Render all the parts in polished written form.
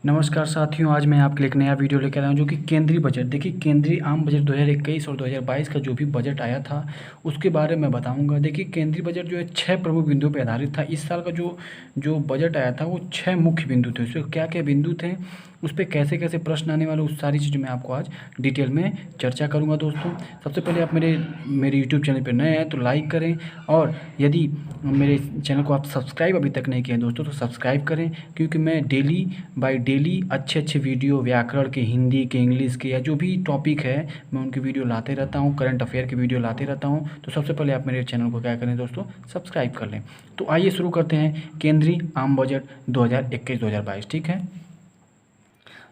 नमस्कार साथियों, आज मैं आपके लिए एक नया वीडियो लेकर आया हूँ जो कि केंद्रीय बजट। देखिए, केंद्रीय आम बजट 2021 और 2022 का जो भी बजट आया था उसके बारे में बताऊंगा। देखिए, केंद्रीय बजट जो है 6 प्रमुख बिंदुओं पर आधारित था। इस साल का जो जो बजट आया था वो 6 मुख्य बिंदु थे। उसमें क्या क्या बिंदु थे, उस पर कैसे कैसे प्रश्न आने वाले, उस सारी चीज़ मैं आपको आज डिटेल में चर्चा करूँगा। दोस्तों, सबसे पहले आप मेरे यूट्यूब चैनल पर नए हैं तो लाइक करें, और यदि मेरे चैनल को आप सब्सक्राइब अभी तक नहीं किए हैं दोस्तों तो सब्सक्राइब करें, क्योंकि मैं डेली बाय डेली अच्छे अच्छे वीडियो, व्याकरण के, हिंदी के, इंग्लिश के, या जो भी टॉपिक है मैं उनकी वीडियो लाते रहता हूँ, करंट अफेयर की वीडियो लाते रहता हूँ। तो सबसे पहले आप मेरे चैनल को क्या करें दोस्तों, सब्सक्राइब कर लें। तो आइए शुरू करते हैं केंद्रीय आम बजट 2021-2022। ठीक है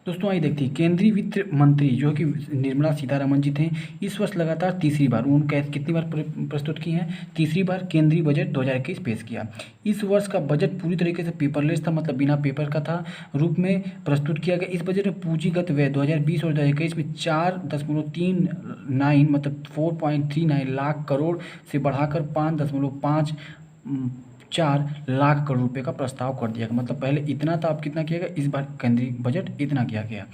दोस्तों, आइए देखते हैं। केंद्रीय वित्त मंत्री जो कि निर्मला सीतारमण जी थे, इस वर्ष लगातार तीसरी बार, उन्होंने कितनी बार प्रस्तुत की हैं, तीसरी बार केंद्रीय बजट 2021 पेश किया। इस वर्ष का बजट पूरी तरीके से पेपरलेस था, मतलब बिना पेपर का था रूप में प्रस्तुत किया गया। इस बजट में पूंजीगत व्यय 2020 और 2021 में 4.39 मतलब 4.39 लाख करोड़ से बढ़ाकर 5.54 लाख करोड़ रुपए का प्रस्ताव कर दिया गया। मतलब पहले इतना था, अब कितना किया गया, इस बार केंद्रीय बजट इतना किया गया।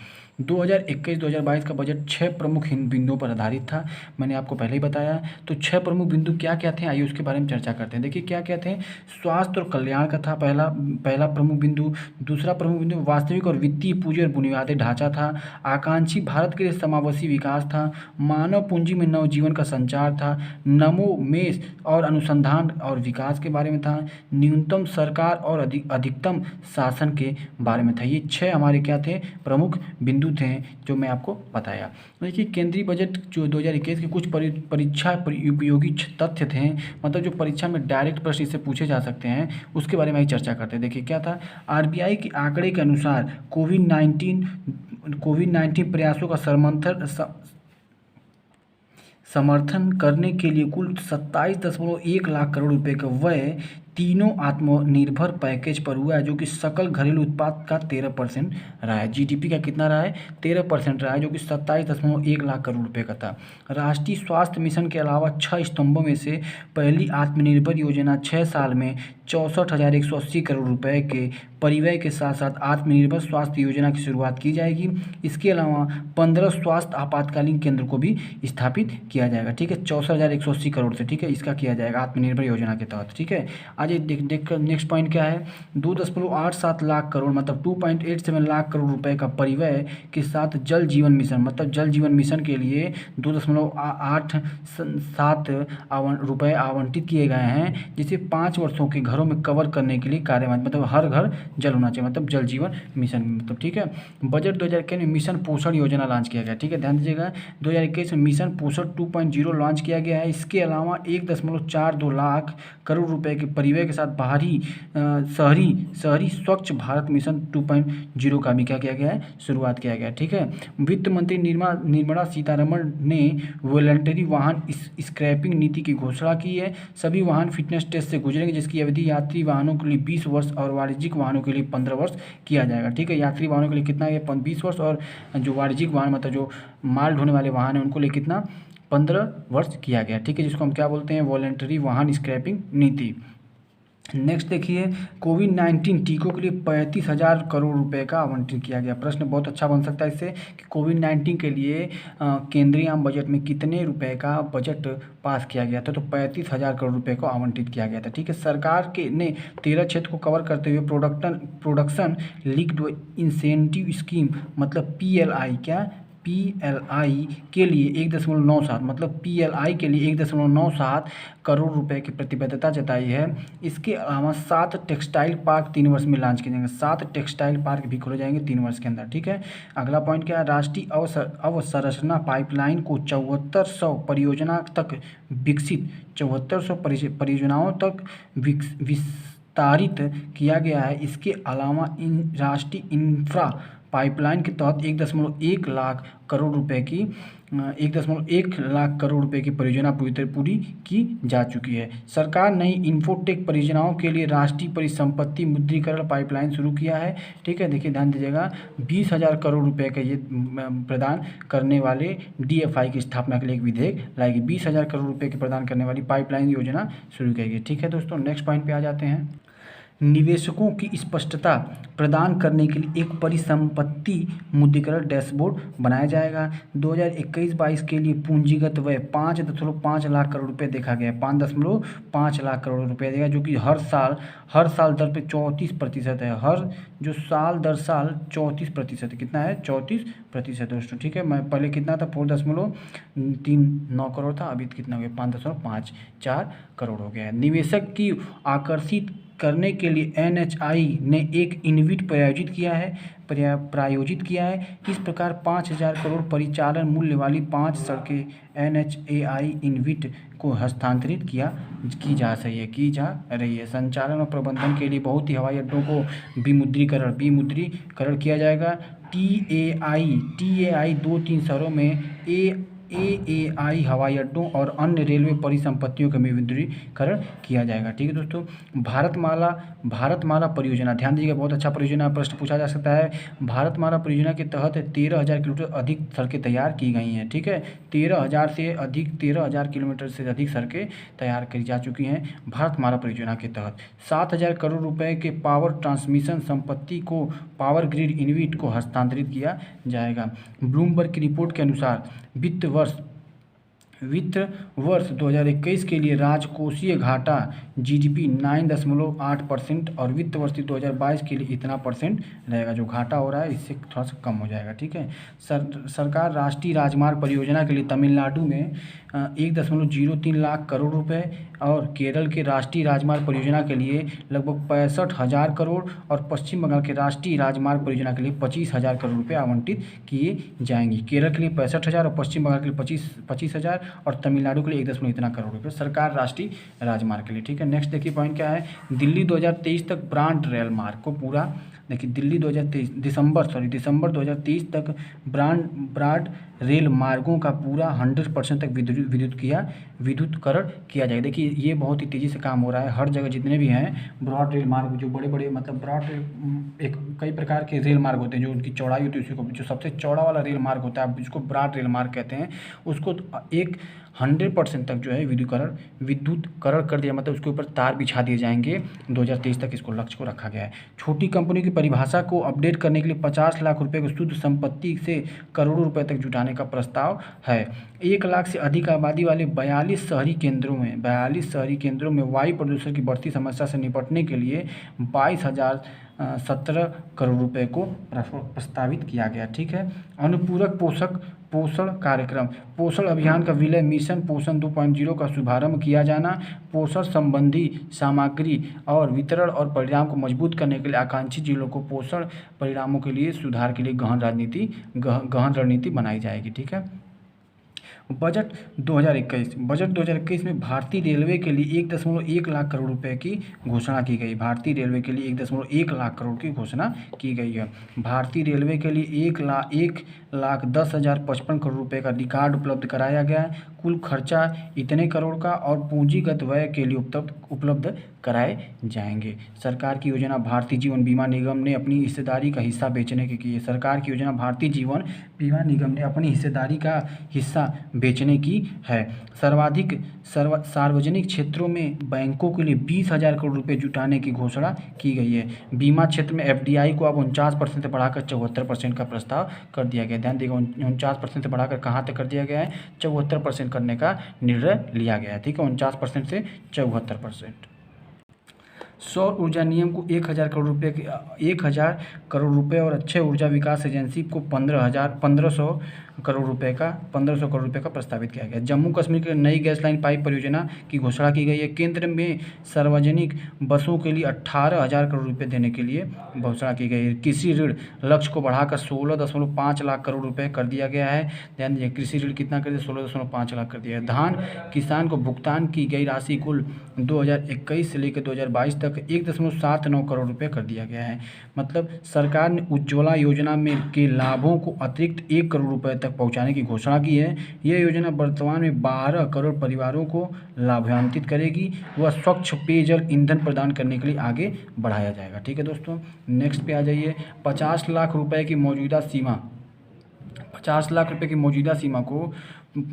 2021-2022 का बजट 6 प्रमुख बिंदुओं पर आधारित था, मैंने आपको पहले ही बताया। तो 6 प्रमुख बिंदु क्या क्या थे, आइए उसके बारे में चर्चा करते हैं। देखिए क्या क्या थे। स्वास्थ्य और कल्याण का था पहला पहला प्रमुख बिंदु। दूसरा प्रमुख बिंदु वास्तविक और वित्तीय पूंजी और बुनियादी ढांचा था। आकांक्षी भारत के लिए समावेशी विकास था। मानव पूंजी में नवजीवन का संचार था। नवोन्मेष और अनुसंधान और विकास के बारे में था। न्यूनतम सरकार और अधिकतम शासन के बारे में था। ये 6 हमारे क्या थे, प्रमुख बिंदु थे जो मैं आपको बताया। देखिए, केंद्रीय बजट जो 2021 के कुछ परीक्षा उपयोगी तथ्य थे, मतलब जो परीक्षा में डायरेक्ट प्रश्न इससे पूछे जा सकते हैं, उसके बारे में ही चर्चा करते हैं। देखिए क्या था। आरबीआई के आंकड़े के अनुसार कोविड-19 प्रयासों का समर्थन करने के लिए कुल 27.1 लाख करोड़ रुपए का व्यय तीनों आत्मनिर्भर पैकेज पर हुआ है, जो कि सकल घरेलू उत्पाद का 13% रहा है। जीडीपी का कितना रहा है, 13% रहा है, जो कि 27.1 लाख करोड़ रुपए का था। राष्ट्रीय स्वास्थ्य मिशन के अलावा 6 स्तंभों में से पहली आत्मनिर्भर योजना 6 साल में 64,180 करोड़ रुपए के परिव्यय के साथ साथ आत्मनिर्भर स्वास्थ्य योजना की शुरुआत की जाएगी। इसके अलावा 15 स्वास्थ्य आपातकालीन केंद्र को भी स्थापित किया जाएगा। ठीक है, 64,180 करोड़ से, ठीक है, इसका किया जाएगा आत्मनिर्भर योजना के तहत। ठीक है, आज देख नेक्स्ट पॉइंट क्या है। 2.87 लाख करोड़ मतलब 2.87 लाख करोड़ रुपए का परिव्यय के साथ जल जीवन मिशन, मतलब जल जीवन मिशन के लिए 2.87 रुपए आवंटित किए गए हैं, जिसे 5 वर्षों के घरों में कवर करने के लिए कार्यवाही, मतलब हर घर जल होना चाहिए, मतलब जल जीवन मिशन, मतलब ठीक है। बजट 2021 में मिशन पोषण योजना लॉन्च किया गया। ठीक है, ध्यान दीजिएगा, 2021 में मिशन पोषण 2.0 लॉन्च किया गया है। इसके अलावा 1.42 लाख करोड़ रुपए के परिव्यय के साथ बाहरी शहरी स्वच्छ भारत मिशन 2.0 का भी क्या किया गया है, शुरुआत किया गया है। ठीक है, वित्त मंत्री निर्मला सीतारमण ने वॉलंटरी वाहन स्क्रैपिंग नीति की घोषणा की है। सभी वाहन फिटनेस टेस्ट से गुजरेंगे, जिसकी अवधि यात्री वाहनों के लिए 20 वर्ष और वाणिज्यिक वाहनों के लिए 15 वर्ष किया जाएगा। ठीक है, यात्री वाहनों के लिए कितना है, 20 वर्ष, और जो वाणिज्यिक वाहन मतलब जो माल ढोने वाले वाहन हैं उनको लिए कितना, 15 वर्ष किया गया। ठीक है, जिसको हम क्या बोलते हैं, वॉलंटरी वाहन स्क्रैपिंग नीति। नेक्स्ट देखिए, कोविड-19 टीकों के लिए 35,000 करोड़ रुपए का आवंटित किया गया। प्रश्न बहुत अच्छा बन सकता है इससे कि कोविड-19 के लिए केंद्रीय आम बजट में कितने रुपए का बजट पास किया गया था, तो 35,000 करोड़ रुपए को आवंटित किया गया था। ठीक है, सरकार के ने 13 क्षेत्र को कवर करते हुए प्रोडक्शन लिंक्ड इंसेंटिव स्कीम मतलब पीएलआई के लिए 1.97 मतलब पीएलआई के लिए 1.97 करोड़ रुपए की प्रतिबद्धता जताई है। इसके अलावा 7 टेक्सटाइल पार्क 3 वर्ष में लॉन्च किए जाएंगे। 7 टेक्सटाइल पार्क भी खोले जाएंगे 3 वर्ष के अंदर। ठीक है, अगला पॉइंट क्या है, राष्ट्रीय अवसंरचना पाइपलाइन को 7400 परियोजना तक विकसित 7400 परियोजनाओं तक विस्तारित किया गया है। इसके अलावा राष्ट्रीय इंफ्रा पाइपलाइन के तहत 1.1 लाख करोड़ रुपए की 1.1 लाख करोड़ रुपए की परियोजना पूरी की जा चुकी है। सरकार नई इन्फोटेक परियोजनाओं के लिए राष्ट्रीय परिसंपत्ति मुद्रीकरण पाइपलाइन शुरू किया है। ठीक है, देखिए ध्यान दीजिएगा, 20,000 करोड़ रुपए का ये प्रदान करने वाले डीएफआई की स्थापना के लिए एक विधेयक लाएगी। 20,000 करोड़ रुपए की प्रदान करने वाली पाइपलाइन योजना शुरू की गई। ठीक है दोस्तों, नेक्स्ट पॉइंट पे आ जाते हैं। निवेशकों की स्पष्टता प्रदान करने के लिए एक परिसंपत्ति मुद्रीकरण डैशबोर्ड बनाया जाएगा। 2021-22 के लिए पूंजीगत व्यय 5.5 लाख करोड़ रुपए देखा गया है। 5.5 लाख करोड़ रुपए देगा, जो कि हर साल दर पे 34% है। हर जो साल दर साल 34%, कितना है 34% दोस्तों, ठीक है। मैं पहले कितना था 4.39 करोड़ था, अभी कितना हो गया 5.54 करोड़ हो गया है। निवेशक की आकर्षित करने के लिए NHI ने एक इन्विट प्रायोजित किया है। इस प्रकार 5,000 करोड़ परिचालन मूल्य वाली 5 सड़कें NHAI इन्विट को हस्तांतरित की जा रही है। संचालन और प्रबंधन के लिए बहुत ही हवाई अड्डों को विमुद्रीकरण किया जाएगा। TAI 2-3 शहरों में AAI हवाई अड्डों और अन्य रेलवे परिसंपत्तियों का विमुद्रीकरण किया जाएगा, ठीक है दोस्तों। भारतमाला परियोजना, ध्यान दीजिएगा, बहुत अच्छा परियोजना, प्रश्न पूछा जा सकता है। भारतमाला परियोजना के तहत 13,000 किलोमीटर अधिक सड़कें तैयार की गई हैं, ठीक है। 13,000 किलोमीटर से अधिक सड़कें तैयार की जा चुकी हैं भारतमाला परियोजना के तहत। 7,000 करोड़ रुपए के पावर ट्रांसमिशन संपत्ति को पावर ग्रिड इन्विट को हस्तांतरित किया जाएगा। ब्लूमबर्ग की रिपोर्ट के अनुसार वित्त वर्ष 2021 के लिए राजकोषीय घाटा GDP 9.8% और वित्त वर्ष 2022 के लिए इतना परसेंट रहेगा। जो घाटा हो रहा है इससे थोड़ा सा कम हो जाएगा, ठीक है। सरकार राष्ट्रीय राजमार्ग परियोजना के लिए तमिलनाडु में 1.03 लाख करोड़ रुपए और केरल के राष्ट्रीय राजमार्ग परियोजना के लिए लगभग 65,000 करोड़ और पश्चिम बंगाल के राष्ट्रीय राजमार्ग परियोजना के लिए 25,000 करोड़ रुपए आवंटित किए जाएंगे। केरल के लिए 65,000 और पश्चिम बंगाल के लिए 25,000 और तमिलनाडु के लिए 1 इतना करोड़ रुपए सरकार राष्ट्रीय राजमार्ग के लिए, ठीक है। नेक्स्ट देखिए पॉइंट क्या है, दिल्ली 2023 तक ब्रॉड रेल मार्ग को पूरा, देखिए दिल्ली दिसंबर 2023 तक ब्रॉड रेल मार्गों का पूरा 100% तक विद्युतीकरण किया जाएगा। देखिए ये बहुत ही तेज़ी से काम हो रहा है। हर जगह जितने भी हैं ब्रॉड रेल मार्ग, जो बड़े बड़े मतलब कई प्रकार के रेल मार्ग होते हैं, जो उनकी चौड़ाई होती है उसी को, जो सबसे चौड़ा वाला रेल मार्ग होता है जिसको ब्रॉड रेल मार्ग कहते हैं, उसको 100% तक जो है विद्युतीकरण कर दिया, मतलब उसके ऊपर तार बिछा दिए जाएंगे। 2023 तक इसको लक्ष्य को रखा गया है। छोटी कंपनी की परिभाषा को अपडेट करने के लिए 50 लाख रुपए को शुद्ध संपत्ति से करोड़ों रुपए तक जुटाने का प्रस्ताव है। 1 लाख से अधिक आबादी वाले 42 शहरी केंद्रों में वायु प्रदूषण की बढ़ती समस्या से निपटने के लिए 22,017 करोड़ रुपए को प्रस्तावित किया गया, ठीक है। अनुपूरक पोषण कार्यक्रम, पोषण अभियान का विलय मिशन पोषण 2.0 का शुभारंभ किया जाना, पोषण संबंधी सामग्री और वितरण और परिणाम को मजबूत करने के लिए आकांक्षी जिलों को पोषण परिणामों के लिए सुधार के लिए गहन रणनीति बनाई जाएगी, ठीक है। बजट 2021 में भारतीय रेलवे के लिए 1.1 लाख करोड़ रुपए की घोषणा की गई। भारतीय रेलवे के लिए 1.1 लाख करोड़ की घोषणा की गई है। भारतीय रेलवे के लिए 1,10,055 करोड़ रुपए का रिकॉर्ड उपलब्ध कराया गया है। कुल खर्चा इतने करोड़ का और पूंजीगत व्यय के लिए उपलब्ध कराए जाएंगे। सरकार की योजना भारतीय जीवन बीमा निगम ने अपनी हिस्सेदारी का हिस्सा बेचने की है। सरकार की योजना भारतीय जीवन बीमा निगम ने अपनी हिस्सेदारी का हिस्सा बेचने की है। सार्वजनिक क्षेत्रों में बैंकों के लिए 20,000 करोड़ रुपए जुटाने की घोषणा की गई है। बीमा क्षेत्र में FDI को अब 49% से बढ़ाकर 74% का प्रस्ताव कर दिया गया। ध्यान देगा 49% से बढ़ाकर कहाँ तक कर दिया गया है, 74% करने का निर्णय लिया गया है, ठीक है। 49% से 74%। सौर ऊर्जा निगम को 1,000 करोड़ रुपए और अक्षय ऊर्जा विकास एजेंसी को 1,500 करोड़ रुपए का प्रस्तावित किया गया। जम्मू कश्मीर के नई गैस लाइन पाइप परियोजना की घोषणा की गई है। केंद्र में सार्वजनिक बसों के लिए 18,000 करोड़ रुपए देने के लिए घोषणा की गई है। कृषि ऋण लक्ष्य को बढ़ाकर 16.5 लाख करोड़ रुपए कर दिया गया है। ध्यान दीजिए कृषि ऋण कितना कर दिया, 16.5 लाख कर दिया है। धान किसान को भुगतान की गई राशि कुल 2021 से लेकर 2022 तक 1.79 करोड़ रुपए कर दिया गया है। मतलब सरकार ने उज्ज्वला योजना में के लाभों को अतिरिक्त 1 करोड़ रुपए तक पहुंचाने की घोषणा की है। यह योजना वर्तमान में 12 करोड़ परिवारों को लाभान्वित करेगी। वह स्वच्छ पेयजल ईंधन प्रदान करने के लिए आगे बढ़ाया जाएगा, ठीक है दोस्तों। नेक्स्ट पे आ जाइए। 50 लाख रुपए की मौजूदा सीमा को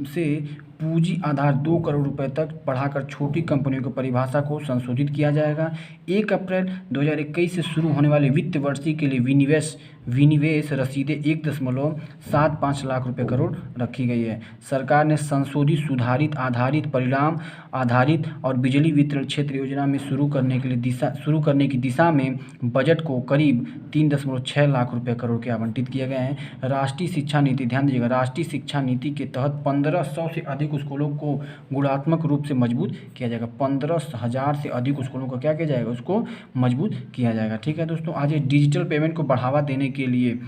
से पूंजी आधार 2 करोड़ रुपए तक बढ़ाकर छोटी कंपनियों की परिभाषा को संशोधित किया जाएगा। 1 अप्रैल 2021 से शुरू होने वाले वित्त वर्ष के लिए विनिवेश रसीदें 1.75 लाख रुपए करोड़ रखी गई है। सरकार ने संशोधित, सुधारित, आधारित, परिणाम आधारित और बिजली वितरण क्षेत्र योजना में शुरू करने की दिशा में बजट को करीब 3.6 लाख रुपए करोड़ के आवंटित किए गए हैं। राष्ट्रीय शिक्षा नीति, ध्यान दीजिएगा, राष्ट्रीय शिक्षा नीति के तहत 1500 से अधिक स्कूलों को गुणात्मक रूप से मजबूत किया जाएगा। 15,000 से अधिक स्कूलों को क्या किया जाएगा, उसको मजबूत किया जाएगा। ठीक है दोस्तों, आज डिजिटल पेमेंट को बढ़ावा देने के लिए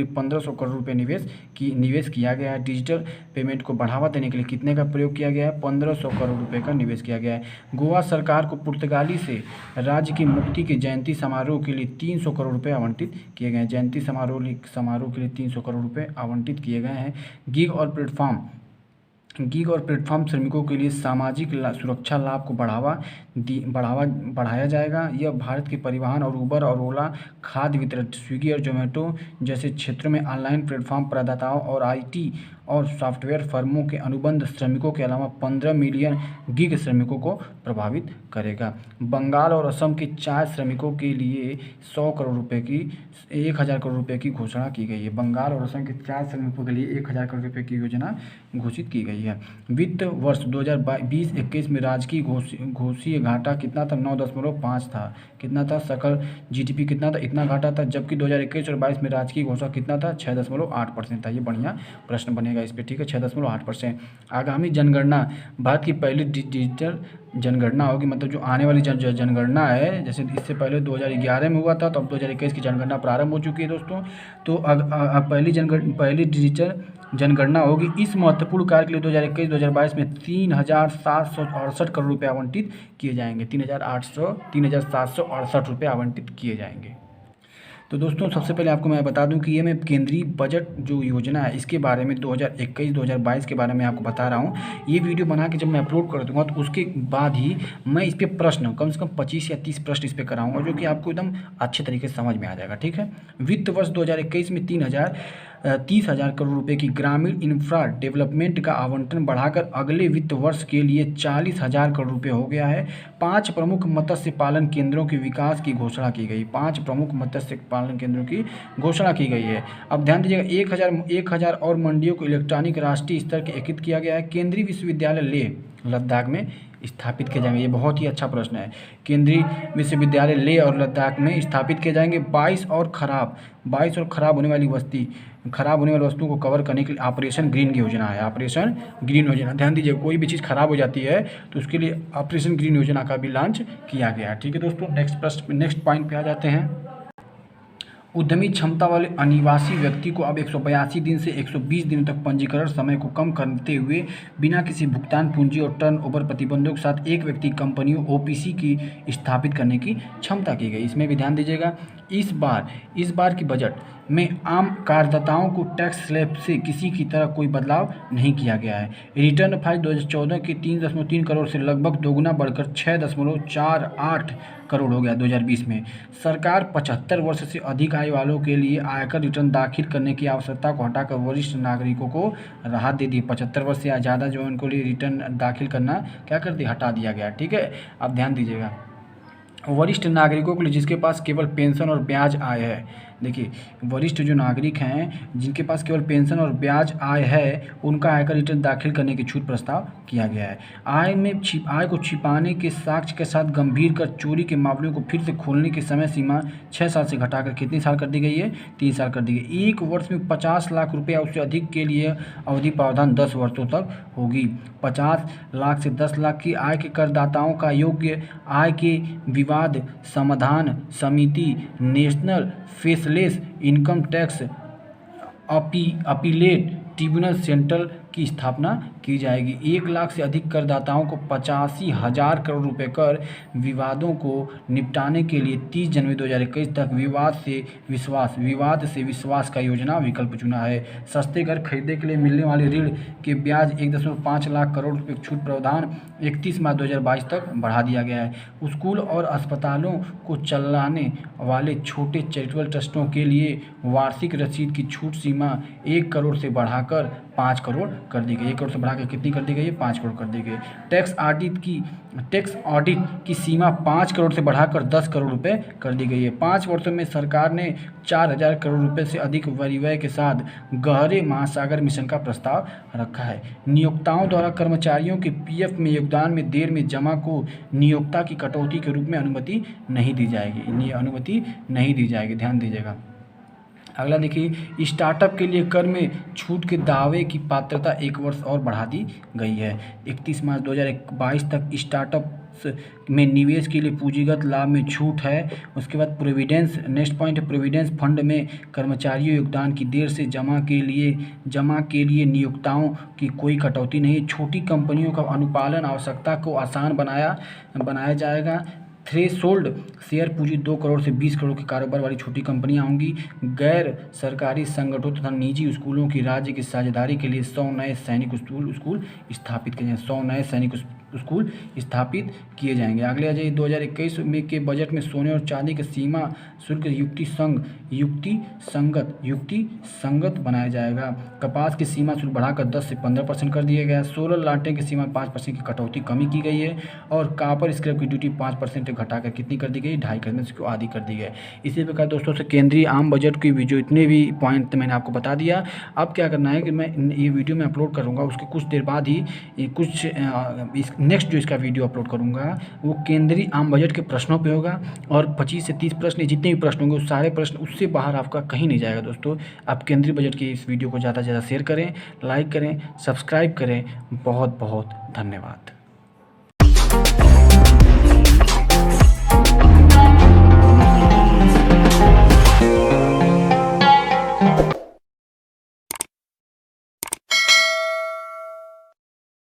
1500 करोड़ रुपए निवेश किया गया है। डिजिटल पेमेंट को बढ़ावा देने के लिए कितने का प्रयोग किया गया है, 1500 करोड़ रुपए का निवेश किया गया है। गोवा सरकार को पुर्तगाली से राज्य की मुक्ति के जयंती समारोह के लिए 300 करोड़ रुपए आवंटित किए गए हैं। जयंती समारोह के लिए 300 करोड़ रुपए आवंटित किए गए हैं। गिग और प्लेटफॉर्म श्रमिकों के लिए सामाजिक सुरक्षा लाभ को बढ़ाया जाएगा। यह भारत के परिवहन और उबर और ओला, खाद्य वितरण, स्विगी और जोमेटो जैसे क्षेत्रों में ऑनलाइन प्लेटफॉर्म प्रदाताओं और आईटी और सॉफ्टवेयर फर्मों के अनुबंध श्रमिकों के अलावा 15 मिलियन गिग श्रमिकों को प्रभावित करेगा। बंगाल और असम के चाय श्रमिकों के लिए 1,000 करोड़ रुपए की घोषणा की गई है। बंगाल और असम के चाय श्रमिकों के लिए 1,000 करोड़ रुपए की योजना घोषित की गई है। वित्त वर्ष 2020-21 में राजकीय घोषीय घाटा कितना था, 9.5 था। कितना था, सकल जीडीपी कितना था, इतना घाटा था। जबकि 2021 और 22 में राजकीय घोषणा कितना था, 6.8% था। ये बढ़िया प्रश्न बनेगा इस पर, ठीक है, 6.8%। आगामी जनगणना, भारत की पहली डिजिटल जनगणना होगी, मतलब जो आने वाली जनगणना है, जैसे इससे पहले 2011 में हुआ था, तो अब 2021 की जनगणना प्रारंभ हो चुकी है दोस्तों। तो अब पहली डिजिटल जनगणना होगी। इस महत्वपूर्ण कार्य के लिए 2021-2022 में 3,768 करोड़ रुपये आवंटित किए जाएंगे। 3,768 रुपये आवंटित किए जाएंगे। तो दोस्तों, सबसे पहले आपको मैं बता दूं कि ये मैं केंद्रीय बजट जो योजना है इसके बारे में 2021-2022 के बारे में आपको बता रहा हूँ। ये वीडियो बना के जब मैं अपलोड कर दूंगा तो उसके बाद ही मैं इस पर प्रश्न कम से कम 25 या 30 प्रश्न इस पर कराऊंगा, जो कि आपको एकदम अच्छे तरीके से समझ में आ जाएगा। ठीक है, वित्त वर्ष 2021 में 30,000 करोड़ रुपए की ग्रामीण इंफ्रा डेवलपमेंट का आवंटन बढ़ाकर अगले वित्त वर्ष के लिए 40,000 करोड़ रुपए हो गया है। 5 प्रमुख मत्स्य पालन केंद्रों के विकास की घोषणा की गई। 5 प्रमुख मत्स्य पालन केंद्रों की घोषणा की गई है। अब ध्यान दीजिएगा, 1,000 और मंडियों को इलेक्ट्रॉनिक राष्ट्रीय स्तर के एकीकृत किया गया है। केंद्रीय विश्वविद्यालय लेह लद्दाख में स्थापित किए जाएंगे। ये बहुत ही अच्छा प्रश्न है। केंद्रीय विश्वविद्यालय लेह और लद्दाख में स्थापित किए जाएंगे। 22 और खराब होने वाली वस्तुओं को कवर करने के लिए ऑपरेशन ग्रीन योजना है। ऑपरेशन ग्रीन योजना, ध्यान दीजिए, कोई भी चीज़ खराब हो जाती है तो उसके लिए ऑपरेशन ग्रीन योजना का भी लॉन्च किया गया है। ठीक है दोस्तों, नेक्स्ट पॉइंट पे आ जाते हैं। उद्यमी क्षमता वाले अनिवासी व्यक्ति को अब 182 दिन से 120 दिनों तक पंजीकरण समय को कम करते हुए बिना किसी भुगतान पूंजी और टर्नओवर प्रतिबंधों के साथ एक व्यक्ति कंपनियों ओपीसी की स्थापित करने की क्षमता की गई। इसमें भी ध्यान दीजिएगा, इस बार की बजट में आम करदाताओं को टैक्स स्लैब से किसी की तरह कोई बदलाव नहीं किया गया है। रिटर्न फाइल 2014 के 3.3 करोड़ से लगभग दोगुना बढ़कर 6.48 करोड़ हो गया 2020 में। सरकार 75 वर्ष से अधिक आयु वालों के लिए आयकर रिटर्न दाखिल करने की आवश्यकता को हटाकर वरिष्ठ नागरिकों को राहत दे दी। 75 वर्ष से ज़्यादा जो उनको लिए रिटर्न दाखिल करना क्या कर दिया, हटा दिया गया। ठीक है, अब ध्यान दीजिएगा, वरिष्ठ नागरिकों के लिए जिसके पास केवल पेंशन और ब्याज आय है, देखिए वरिष्ठ जो नागरिक हैं जिनके पास केवल पेंशन और ब्याज आय है, उनका आयकर रिटर्न दाखिल करने की छूट प्रस्ताव किया गया है। आय को छिपाने के साक्ष्य के साथ गंभीर कर चोरी के मामलों को फिर से खोलने की समय सीमा 6 साल से घटाकर कितनी साल कर दी गई है, 3 साल कर दी गई। 1 वर्ष में 50 लाख रुपया उससे अधिक के लिए अवधि प्रावधान 10 वर्षों तक होगी। 50 लाख से 10 लाख की आय के करदाताओं का योग्य आय के विवाद समाधान समिति national faceless income tax appellate tribunal central की स्थापना की जाएगी। 1 लाख से अधिक करदाताओं को 85,000 करोड़ रुपए कर विवादों को निपटाने के लिए 30 जनवरी 2021 तक विवाद से विश्वास का योजना विकल्प चुना है। सस्ते घर खरीदने के लिए मिलने वाले ऋण के ब्याज 1.5 लाख करोड़ रुपए छूट प्रावधान 31 मार्च 2022 तक बढ़ा दिया गया है। स्कूल और अस्पतालों को चलाने वाले छोटे चैरिटेबल ट्रस्टों के लिए वार्षिक रसीद की छूट सीमा 1 करोड़ से बढ़ाकर 5 करोड़ कर दी गई। 1 करोड़ से बढ़ा के कितनी कर दी गई है? 5 करोड़ कर दी गई। टैक्स ऑडिट की सीमा 5 करोड़ से बढ़ाकर 10 करोड़ रुपए कर दी गई है। 5 वर्षों में सरकार ने 4000 करोड़ रुपए से अधिक व्यय के साथ गहरे महासागर मिशन का प्रस्ताव रखा है। नियोक्ताओं द्वारा कर्मचारियों के पीएफ में योगदान में देर में जमा को नियोक्ता की कटौती के रूप में अनुमति नहीं दी जाएगी। ध्यान दीजिएगा। अगला देखिए, स्टार्टअप के लिए कर में छूट के दावे की पात्रता 1 वर्ष और बढ़ा दी गई है। 31 मार्च 2022 तक स्टार्टअप्स में निवेश के लिए पूंजीगत लाभ में छूट है। उसके बाद नेक्स्ट पॉइंट है प्रोविडेंस फंड में कर्मचारियों योगदान की देर से जमा के लिए नियोक्ताओं की कोई कटौती नहीं। छोटी कंपनियों का अनुपालन आवश्यकता को आसान बनाया जाएगा। थ्रेशोल्ड शेयर पूंजी 2 करोड़ से 20 करोड़ के कारोबार वाली छोटी कंपनियां होंगी। गैर सरकारी संगठनों तथा निजी स्कूलों की राज्य की साझेदारी के लिए 100 नए सैनिक स्कूल स्थापित किए जाएंगे। 100 नए सैनिक स्कूल स्थापित किए जाएंगे। अगले आ जाइए, 2021 में के बजट में सोने और चांदी के सीमा शुल्क युक्ति संगत बनाया जाएगा। कपास की सीमा शुल्क बढ़ाकर 10 से 15% कर दिया गया। सोलर लालटेन की सीमा 5% की कटौती कमी की गई है। और कापर स्क्रैप की ड्यूटी 5% घटाकर कितनी कर दी गई? 2.5% को आधी कर दी गई। इसी प्रकार दोस्तों से केंद्रीय आम बजट की जो इतने भी पॉइंट मैंने आपको बता दिया। अब क्या करना है कि मैं ये वीडियो में अपलोड करूँगा, उसके कुछ देर बाद ही नेक्स्ट जो इसका वीडियो अपलोड करूँगा वो केंद्रीय आम बजट के प्रश्नों पे होगा। और 25 से 30 प्रश्न, जितने भी प्रश्न होंगे वो सारे प्रश्न, उससे बाहर आपका कहीं नहीं जाएगा। दोस्तों, आप केंद्रीय बजट के इस वीडियो को ज़्यादा से ज़्यादा शेयर करें, लाइक करें, सब्सक्राइब करें। बहुत बहुत धन्यवाद।